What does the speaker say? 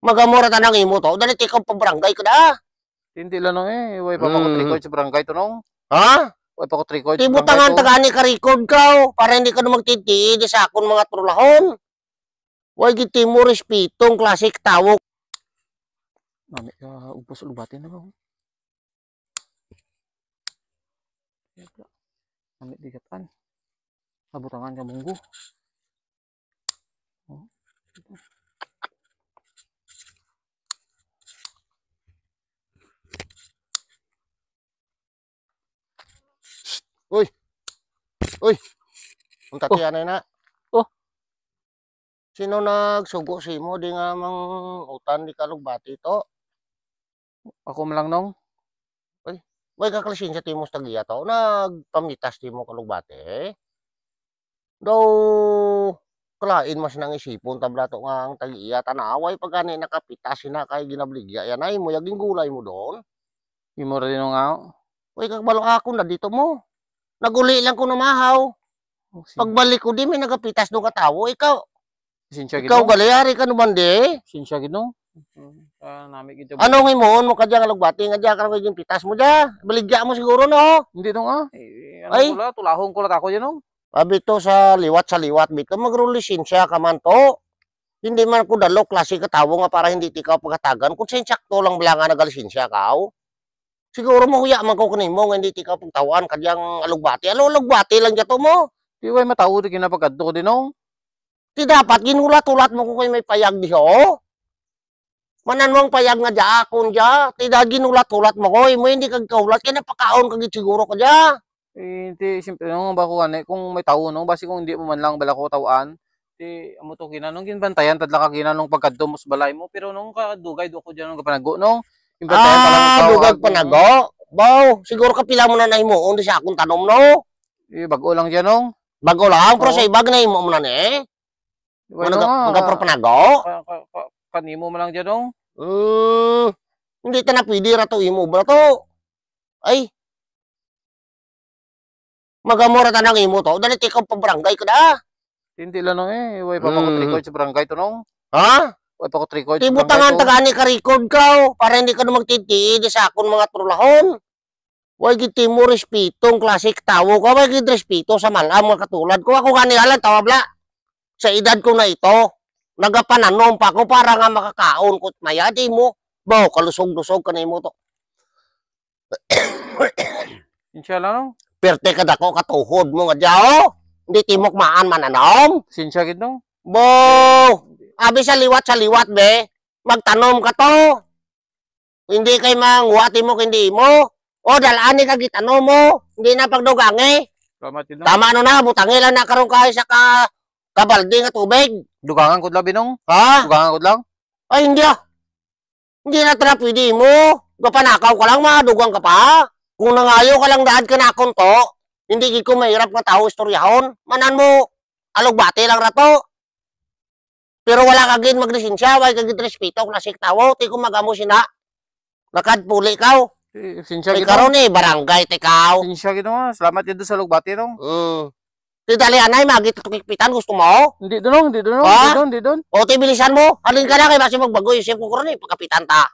Magamura ta nang imo to. Dali ikaw pa barangay ka da. Hindi lang nung way pa ko record sa barangay to nung. Ha? Way pa ko record sa Ti barangay butangan to. tagani ka record ka para hindi ka na magtitiid sa akon mga trulahon. Way giti mo respetong klasik tawok. Nami upos lubatin na ba? Nami digatan. Abutangan ka munggo. Oh. Uy. Uy. Ang tatianay na. Oh. Sino nagsugo si mo di nga mang utan di kalugbati to? Ako man lang nung. Way kakalisin sa timos tagiya to. Nagpamitas ti mo kalugbati. Daw kalain mas nang isipon tabla to nga ang tagiya tanaway pagkani nakapitas na kay ginabligya yan ay mo yaging gulay mo doon. Imo ra din nga. Way kagbalo ako na dito mo. Naguli lang ko na mahaw. Pagbalik ko di may nagapitas no katawo ikaw. Sinsya gid. Ikaw galayari ka naman di. Sinsya gid no. Nami gid. Anong himuon mo kadya nga lugbati nga dya ka magiging pitas mo dya. Baligya mo siguro no. Hindi no nga. Ay. Ano tulahon ko lang ako dyan no. Sabi to sa liwat bit ka magrulisensya ka man to. Hindi man ko dalo klase katawo nga para hindi tikaw pagkatagan. Kung sinsakto lang bala nga nagalisensya ka. Siguro mo huya man ko kanimo nga hindi tikaw pagtawan kadyang alugbati. Alugbati lang dya to mo. Di way matawo di kinapagkadto ko din no. Di dapat ginulat-ulat mo kung may payag di ho. Manan mo ang payag nga dya akon dya. Di da ginulat-ulat mo ko. Mo hindi kag kaulat kaya napakaon kag siguro ka dya. Hindi simple no ba ko ani kung may tawo no basi kung hindi mo man lang bala ko tawaan. Di amo to kinanong ginbantayan tadla ka kinanong pagkadto mo sa balay mo pero nung kadugay do ko diyan ng panago no. Ginbantayan pa lang ikaw. Dugag panago. Baw, siguro kapila mo na himuon di sa akong tanom no. Bago lang diyan no. Bago lang pero sa ibag na himo mo na ni. Mga panago. Kanimo man lang diyan no. Hindi ta na pwede ra to imo ba to. Ay. Magamura ta nang imo to. Dali ikaw pa barangay ka da. Hindi lang no way pa ko record sa barangay to no. Ha? Way pa ko record. Ti butangan tagani ka record ka para hindi ka na magtitiid sa akon mga trulahon. Way giti mo respetong klasik tawo ka, way gid respeto sa malam nga katulad ko. Ako gani alam tawabla. Sa edad ko na ito, nagapananom pa ako para nga makakaon ko maya di mo. Baw, kalusog-lusog ka na imo to. Inshallah no. Perte ka dako katuhod mo nga dyaw. Hindi timok maan mananom. Sinsya gid no. Baw, abi sa liwat be. Magtanom ka to. Hindi kay manguwati mo hindi mo. O dalani ka gitanom mo. Hindi na pagdugangi. Tama no na, butangi lang na karon kay sa kabaldi nga tubig. Dugangan ko labi nung. Ha? Dugangan ko lang. Ay hindi ah. Hindi na tara pwede mo. Gapanakaw ka lang madugang ka pa. Kung nangayo ka lang daan ka na akong to, hindi ko mahirap nga tao istoryahon. Manan mo, alugbati lang rato. Pero wala kagin maglisensya, wala kagin respeto, klasik tao, ti ko magamo sina. Nakadpuli ikaw. Sinsya gid. Karon barangay tikaw. Sinsya gid no. Salamat gid sa lugbati no. Ti dali anay magit tukikpitan gusto mo? Hindi doon, hindi doon. O ti bilisan mo. Halin ka na kay basi magbago isip ko karon pagkapitan ta.